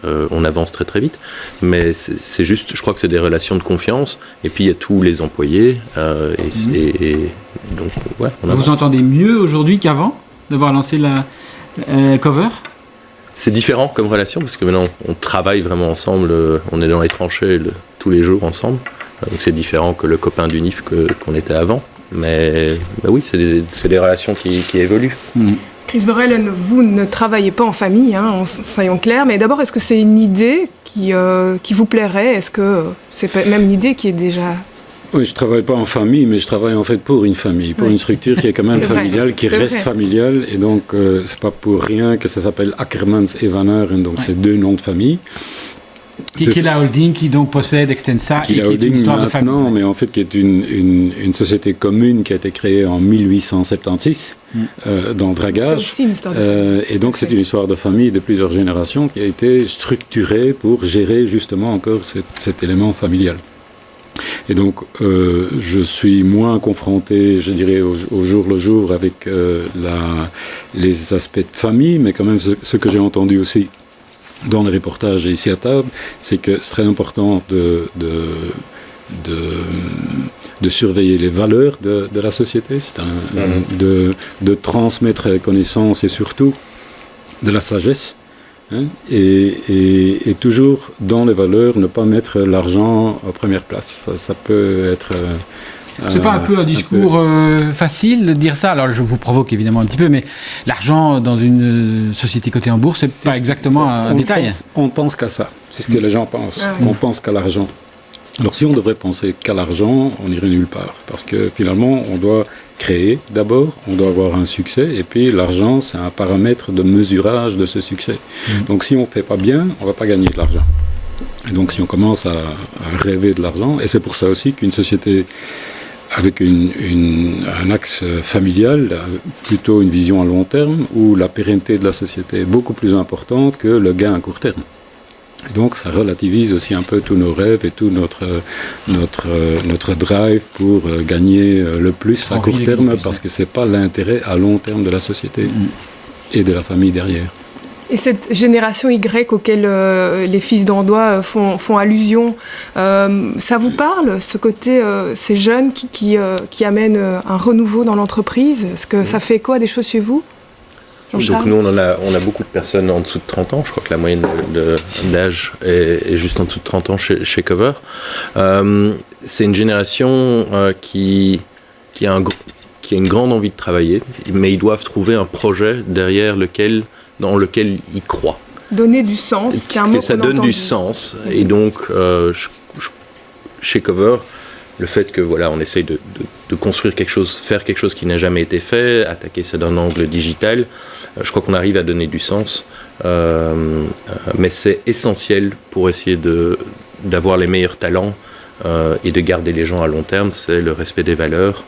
on avance très très vite, mais c'est juste, je crois que c'est des relations de confiance et puis il y a tous les employés et donc voilà. Vous entendez mieux aujourd'hui qu'avant d'avoir lancé la Cover? C'est différent comme relation, parce que maintenant on travaille vraiment ensemble, on est dans les tranchées tous les jours ensemble, donc c'est différent que le copain du NIF qu'on était avant, mais oui, c'est des relations qui évoluent. Chris Verheulen, vous ne travaillez pas en famille, soyons clairs, mais d'abord, est-ce que c'est une idée qui vous plairait? Est-ce que c'est même une idée qui est déjà... Oui, je ne travaille pas en famille, mais je travaille en fait pour une famille, pour une structure qui est quand même familiale, qui reste familiale, et donc c'est pas pour rien que ça s'appelle Ackermans et Van Euren, donc c'est 2 noms de famille. Qui est la holding qui donc possède Extensa et qui est une histoire de famille. Non, mais en fait qui est une société commune qui a été créée en 1876 dans le dragage. Et donc c'est une histoire de famille de plusieurs générations qui a été structurée pour gérer justement encore cet élément familial. Et donc, je suis moins confronté, je dirais, au jour le jour avec les aspects de famille, mais quand même, ce que j'ai entendu aussi dans les reportages et ici à table, c'est que c'est très important de surveiller les valeurs de la société, de transmettre la connaissance et surtout de la sagesse. Et toujours dans les valeurs, ne pas mettre l'argent en première place. Ça peut être... c'est pas un peu un discours facile de dire ça? Alors je vous provoque évidemment un petit peu, mais l'argent dans une société cotée en bourse, c'est pas exactement un détail. On pense qu'à ça. C'est ce que les gens pensent. On pense qu'à l'argent. Alors si on devrait penser qu'à l'argent, on n'irait nulle part. Parce que finalement, on doit créer d'abord, on doit avoir un succès, et puis l'argent, c'est un paramètre de mesurage de ce succès. Donc si on ne fait pas bien, on ne va pas gagner de l'argent. Et donc si on commence à rêver de l'argent, et c'est pour ça aussi qu'une société avec un axe familial, plutôt une vision à long terme, où la pérennité de la société est beaucoup plus importante que le gain à court terme. Et donc ça relativise aussi un peu tous nos rêves et tout notre drive pour gagner le plus à court terme, parce que c'est pas l'intérêt à long terme de la société et de la famille derrière. Et cette génération Y auquel les fils d'Andois font allusion, ça vous parle, ce côté, ces jeunes qui amènent un renouveau dans l'entreprise? Est-ce que ça fait écho à des choses chez vous? Donc nous, on a beaucoup de personnes en dessous de 30 ans. Je crois que la moyenne d'âge est juste en dessous de 30 ans chez Cover. C'est une génération qui a une grande envie de travailler, mais ils doivent trouver un projet dans lequel ils croient. Donner du sens, c'est un mot qu'on ça donne du sens. Et donc, chez Cover, le fait que on essaye de construire quelque chose, faire quelque chose qui n'a jamais été fait, attaquer ça d'un angle digital, je crois qu'on arrive à donner du sens, mais c'est essentiel pour essayer d'avoir les meilleurs talents et de garder les gens à long terme, c'est le respect des valeurs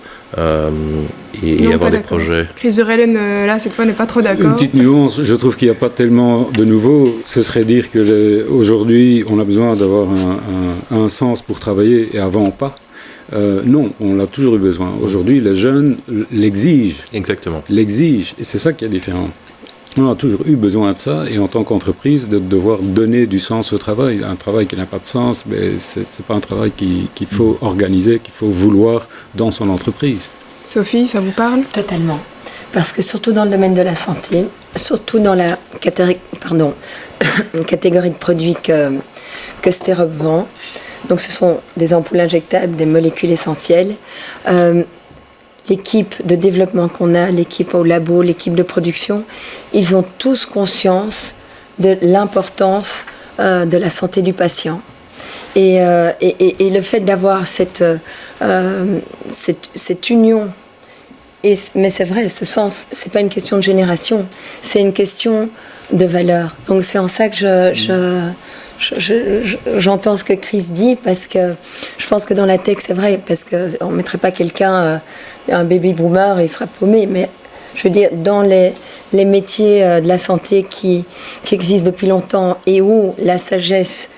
et avoir des projets. Chris Verheulen, là, cette fois, n'est pas trop d'accord. Une petite nuance, je trouve qu'il n'y a pas tellement de nouveau. Ce serait dire qu'aujourd'hui, on a besoin d'avoir un sens pour travailler et avant pas. Non, on l'a toujours eu besoin. Aujourd'hui, les jeunes l'exigent. Exactement. L'exigent, et c'est ça qui est différent. On a toujours eu besoin de ça, et en tant qu'entreprise, de devoir donner du sens au travail. Un travail qui n'a pas de sens, c'est pas un travail qu'il faut organiser, qu'il faut vouloir dans son entreprise. Sophie, ça vous parle? Totalement. Parce que surtout dans le domaine de la santé, surtout dans la catégorie de produits que Sterop vend, donc ce sont des ampoules injectables, des molécules essentielles. L'équipe de développement qu'on a, l'équipe au labo, l'équipe de production, ils ont tous conscience de l'importance de la santé du patient. Et le fait d'avoir cette union, mais c'est vrai, ce sens, c'est pas une question de génération, c'est une question de valeur. Donc c'est en ça que j'entends ce que Chris dit, parce que je pense que dans la tech, c'est vrai, parce qu'on ne mettrait pas quelqu'un, un baby boomer, il sera paumé, mais je veux dire, dans les métiers de la santé qui existent depuis longtemps et où la sagesse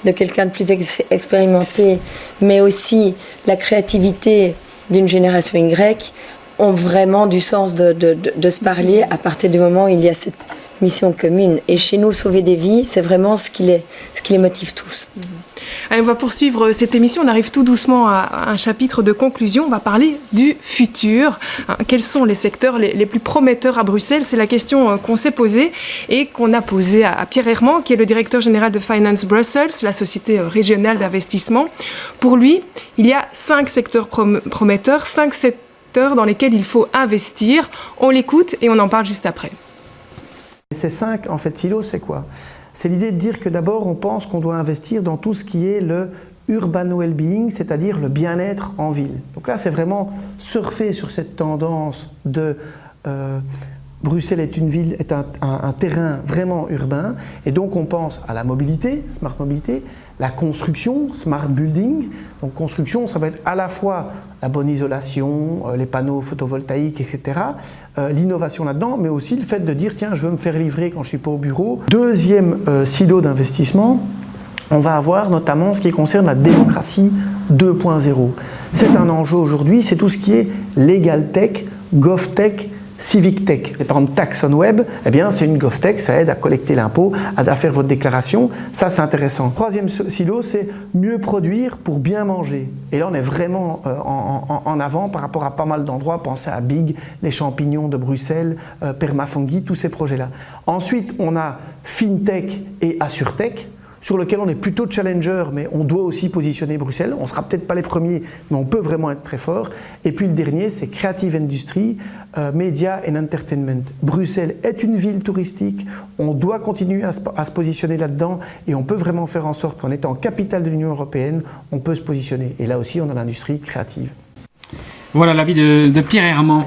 de quelqu'un de plus expérimenté, mais aussi la créativité d'une génération Y, ont vraiment du sens de se parler à partir du moment où il y a cette mission commune. Et chez nous, sauver des vies, c'est vraiment ce qui les motive tous. Allez, on va poursuivre cette émission. On arrive tout doucement à un chapitre de conclusion. On va parler du futur. Quels sont les secteurs les plus prometteurs à Bruxelles? C'est la question qu'on s'est posée et qu'on a posée à Pierre Herman, qui est le directeur général de Finance Brussels, la société régionale d'investissement. Pour lui, il y a 5 secteurs prometteurs, 5 secteurs dans lesquels il faut investir. On l'écoute et on en parle juste après. Ces 5 silos, c'est quoi? C'est l'idée de dire que d'abord, on pense qu'on doit investir dans tout ce qui est le urban well-being, c'est-à-dire le bien-être en ville. Donc là, c'est vraiment surfer sur cette tendance de Bruxelles est une ville, est un terrain vraiment urbain, et donc on pense à la mobilité, smart mobilité, la construction, smart building. Donc construction, ça va être à la fois la bonne isolation, les panneaux photovoltaïques, etc. L'innovation là-dedans, mais aussi le fait de dire, tiens, je veux me faire livrer quand je ne suis pas au bureau. Deuxième silo d'investissement, on va avoir notamment ce qui concerne la démocratie 2.0. C'est un enjeu aujourd'hui, c'est tout ce qui est legal tech, gov tech, Civic Tech. Et par exemple, Tax on Web, eh bien, c'est une GovTech, ça aide à collecter l'impôt, à faire votre déclaration. Ça, c'est intéressant. Troisième silo, c'est mieux produire pour bien manger. Et là, on est vraiment en avant par rapport à pas mal d'endroits. Pensez à Big, les champignons de Bruxelles, Permafungi, tous ces projets-là. Ensuite, on a FinTech et AssureTech, sur lequel on est plutôt challenger, mais on doit aussi positionner Bruxelles. On ne sera peut-être pas les premiers, mais on peut vraiment être très fort. Et puis le dernier, c'est Creative Industry, Media and Entertainment. Bruxelles est une ville touristique, on doit continuer à se positionner là-dedans, et on peut vraiment faire en sorte qu'en étant capitale de l'Union européenne, on peut se positionner. Et là aussi, on a l'industrie créative. Voilà l'avis de Pierre Herman.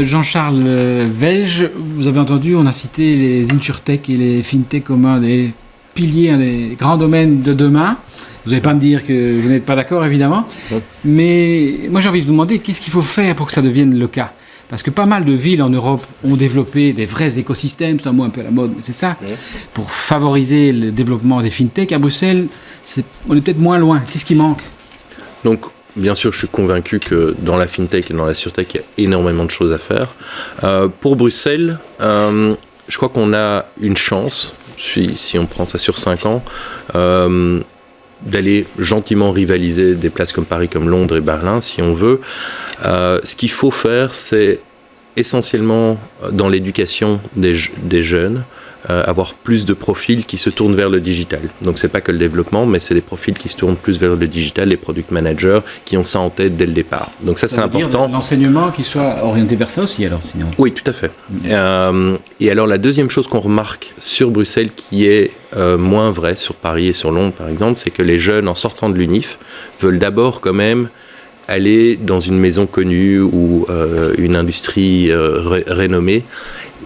Jean-Charles Welge, vous avez entendu, on a cité les InsurTech et les FinTech comme un des piliers, un des grands domaines de demain. Vous n'allez pas me dire que vous n'êtes pas d'accord, évidemment. Oui. Mais moi, j'ai envie de vous demander qu'est-ce qu'il faut faire pour que ça devienne le cas? Parce que pas mal de villes en Europe ont développé des vrais écosystèmes, c'est un mot un peu à la mode, mais c'est ça, pour favoriser le développement des FinTech. À Bruxelles, on est peut-être moins loin. Qu'est-ce qui manque? Donc, bien sûr, je suis convaincu que dans la FinTech et dans la SurTech, il y a énormément de choses à faire. Pour Bruxelles, je crois qu'on a une chance, si on prend ça sur 5 ans, d'aller gentiment rivaliser des places comme Paris, comme Londres et Berlin, si on veut. Ce qu'il faut faire, c'est essentiellement dans l'éducation des jeunes, avoir plus de profils qui se tournent vers le digital. Donc c'est pas que le développement, mais c'est des profils qui se tournent plus vers le digital, les product managers qui ont ça en tête dès le départ. Donc ça c'est important. L'enseignement qui soit orienté vers ça aussi alors sinon. Oui, tout à fait. Et alors la deuxième chose qu'on remarque sur Bruxelles qui est moins vrai sur Paris et sur Londres par exemple, c'est que les jeunes en sortant de l'UNIF veulent d'abord quand même aller dans une maison connue ou une industrie renommée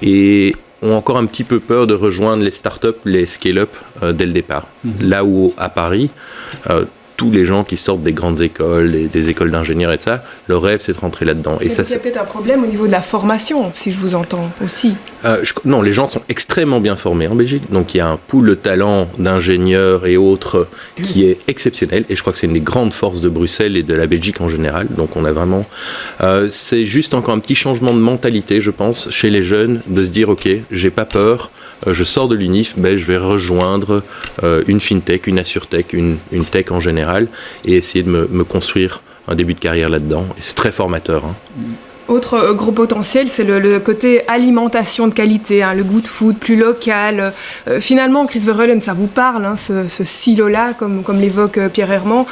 et ont encore un petit peu peur de rejoindre les startups, les scale-up dès le départ. Là où à Paris, tous les gens qui sortent des grandes écoles, des écoles d'ingénieurs et tout ça, leur rêve c'est de rentrer là-dedans. Mais ça, il y a peut-être un problème au niveau de la formation, si je vous entends aussi. Non, les gens sont extrêmement bien formés en Belgique, donc il y a un pool de talents d'ingénieurs et autres qui est exceptionnel, et je crois que c'est une des grandes forces de Bruxelles et de la Belgique en général, donc on a vraiment... c'est juste encore un petit changement de mentalité, je pense, chez les jeunes, de se dire, ok, j'ai pas peur, je sors de l'UNIF, ben, je vais rejoindre une FinTech, une AssureTech, une tech en général, et essayer de me construire un début de carrière là-dedans, et c'est très formateur. Hein. Autre gros potentiel, c'est le côté alimentation de qualité, hein, le good food plus local. Finalement, Chris Verheulen, ça vous parle, hein, ce silo-là, comme l'évoque Pierre Herman.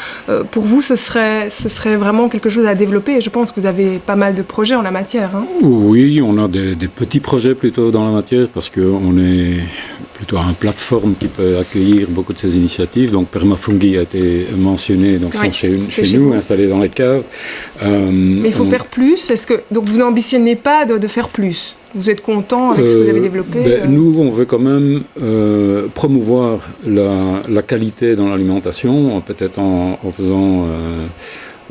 Pour vous, ce serait vraiment quelque chose à développer. Et je pense que vous avez pas mal de projets en la matière. Hein. Oui, on a des petits projets plutôt dans la matière parce qu'on est plutôt une plateforme qui peut accueillir beaucoup de ces initiatives. Donc Permafungi a été mentionné, donc oui, sont chez nous, installés dans les caves. Mais il faut faire plus. Donc vous n'ambitionnez pas de faire plus? Vous êtes content avec ce que vous avez développé? Nous, on veut quand même promouvoir la qualité dans l'alimentation, peut-être en faisant...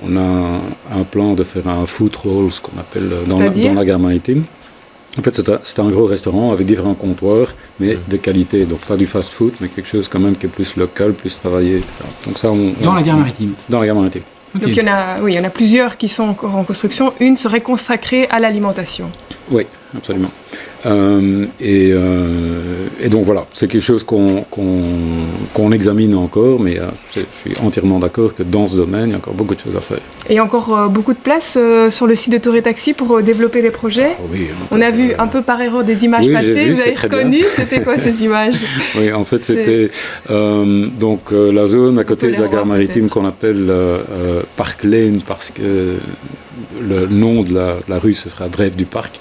on a un plan de faire un food roll, ce qu'on appelle dans la gare maritime. En fait, c'est un gros restaurant avec différents comptoirs, mais de qualité. Donc pas du fast-food, mais quelque chose quand même qui est plus local, plus travaillé, etc. Donc ça, dans la gare maritime? Dans la gare maritime. Okay. Donc il y en a plusieurs qui sont encore en construction. Une serait consacrée à l'alimentation. Oui, absolument. Et donc voilà, c'est quelque chose qu'on examine encore, mais je suis entièrement d'accord que dans ce domaine, il y a encore beaucoup de choses à faire. Et encore beaucoup de place sur le site de Tour et Taxi pour développer des projets. Oui, on a vu un peu par erreur des images passées, vous avez reconnu, c'était quoi ces images? Oui, en fait c'était donc la zone à côté de la gare maritime qu'on appelle Park Lane, parce que le nom de la rue ce sera Drève du Parc,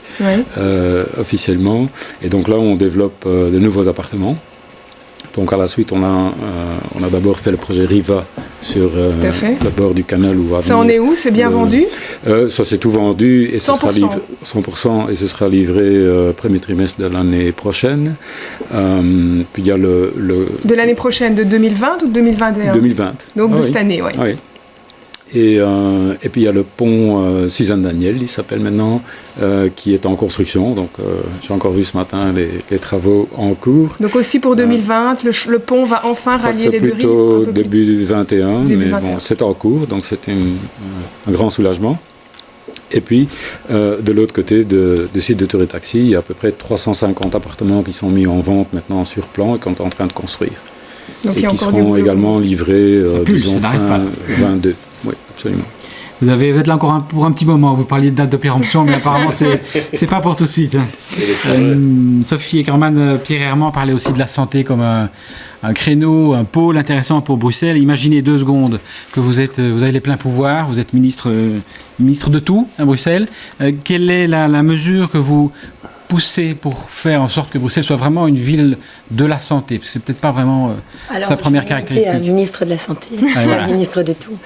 officiellement. Et donc là on développe de nouveaux appartements. Donc à la suite, on a d'abord fait le projet Riva sur le bord du canal. Ça en est où? C'est bien vendu? Ça c'est tout vendu et 100%. Ce sera livré 100% et ce sera livré premier trimestre de l'année prochaine. Puis il y a de l'année prochaine, de 2020 ou de 2021? 2020. Donc de cette année, oui. Oui. Et puis il y a le pont Suzanne Daniel, il s'appelle maintenant, qui est en construction. Donc j'ai encore vu ce matin les travaux en cours. Donc aussi pour 2020, le pont va enfin rallier les deux rives. C'est plutôt début 21, mais bon, c'est en cours, donc c'est un grand soulagement. Et puis, de l'autre côté du site de Tour et Taxi, il y a à peu près 350 appartements qui sont mis en vente maintenant sur plan et qu'on est en train de construire. Donc, et qui seront également livrés disons, fin 22. Oui, absolument. Vous êtes là encore pour un petit moment, vous parliez de date de péremption, mais apparemment c'est pas pour tout de suite. Sophie Eckermann, Pierre Herman parlait aussi de la santé comme un créneau, un pôle intéressant pour Bruxelles. Imaginez 2 secondes que vous avez les pleins pouvoirs, vous êtes ministre de tout à Bruxelles. Quelle est la mesure que vous poussez pour faire en sorte que Bruxelles soit vraiment une ville de la santé? Parce que c'est peut-être pas vraiment sa première caractéristique. Un ministre de la santé, un ministre de tout.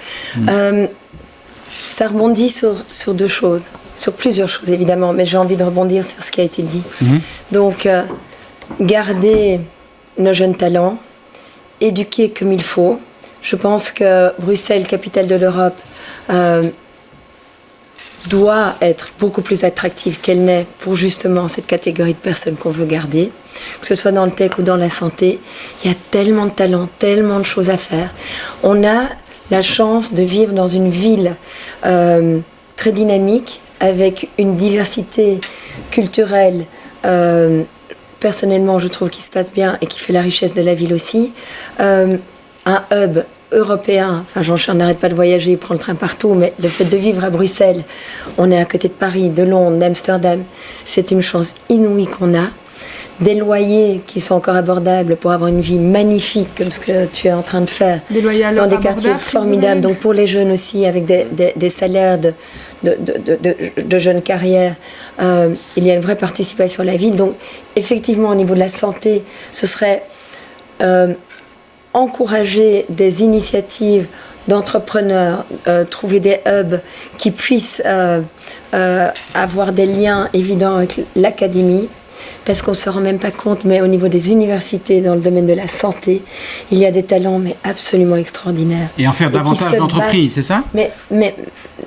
Ça rebondit sur 2 choses, sur plusieurs choses évidemment, mais j'ai envie de rebondir sur ce qui a été dit. Donc, garder nos jeunes talents, éduquer comme il faut. Je pense que Bruxelles, capitale de l'Europe, doit être beaucoup plus attractive qu'elle n'est pour justement cette catégorie de personnes qu'on veut garder, que ce soit dans le tech ou dans la santé. Il y a tellement de talents, tellement de choses à faire. On a la chance de vivre dans une ville très dynamique, avec une diversité culturelle, personnellement je trouve qui se passe bien et qui fait la richesse de la ville aussi. Un hub européen, enfin Jean-Charles n'arrête pas de voyager, il prend le train partout, mais le fait de vivre à Bruxelles, on est à côté de Paris, de Londres, d'Amsterdam, c'est une chance inouïe qu'on a. Des loyers qui sont encore abordables pour avoir une vie magnifique comme ce que tu es en train de faire, dans des quartiers formidables, donc pour les jeunes aussi, avec des salaires de jeunes carrières, il y a une vraie participation à la ville. Donc effectivement au niveau de la santé, ce serait encourager des initiatives d'entrepreneurs, trouver des hubs qui puissent avoir des liens évidents avec l'académie, parce qu'on ne se rend même pas compte, mais au niveau des universités, dans le domaine de la santé, il y a des talents mais absolument extraordinaires. Et en faire davantage d'entreprises, c'est ça? Mais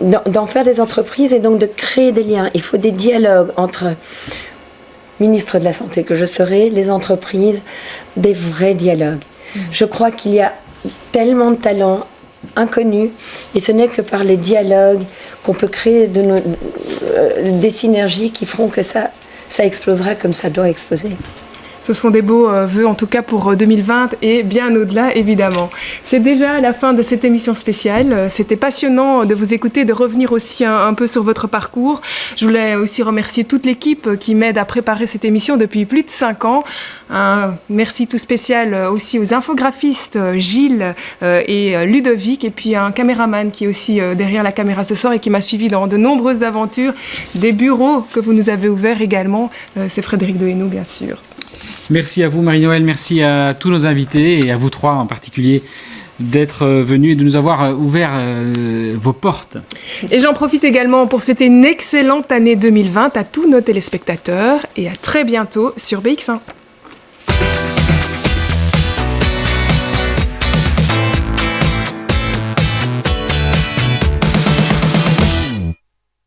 d'en faire des entreprises et donc de créer des liens. Il faut des dialogues entre ministre de la Santé que je serai, les entreprises, des vrais dialogues. Je crois qu'il y a tellement de talents inconnus et ce n'est que par les dialogues qu'on peut créer des synergies qui feront que ça explosera comme ça doit exploser. Ce sont des beaux vœux, en tout cas pour 2020 et bien au-delà, évidemment. C'est déjà la fin de cette émission spéciale. C'était passionnant de vous écouter, de revenir aussi un peu sur votre parcours. Je voulais aussi remercier toute l'équipe qui m'aide à préparer cette émission depuis plus de 5 ans. Un merci tout spécial aussi aux infographistes Gilles et Ludovic, et puis un caméraman qui est aussi derrière la caméra ce soir et qui m'a suivi dans de nombreuses aventures, des bureaux que vous nous avez ouverts également. C'est Frédéric Dehainaut, bien sûr. Merci à vous Marie-Noëlle, merci à tous nos invités et à vous 3 en particulier d'être venus et de nous avoir ouvert vos portes. Et j'en profite également pour souhaiter une excellente année 2020 à tous nos téléspectateurs et à très bientôt sur BX1.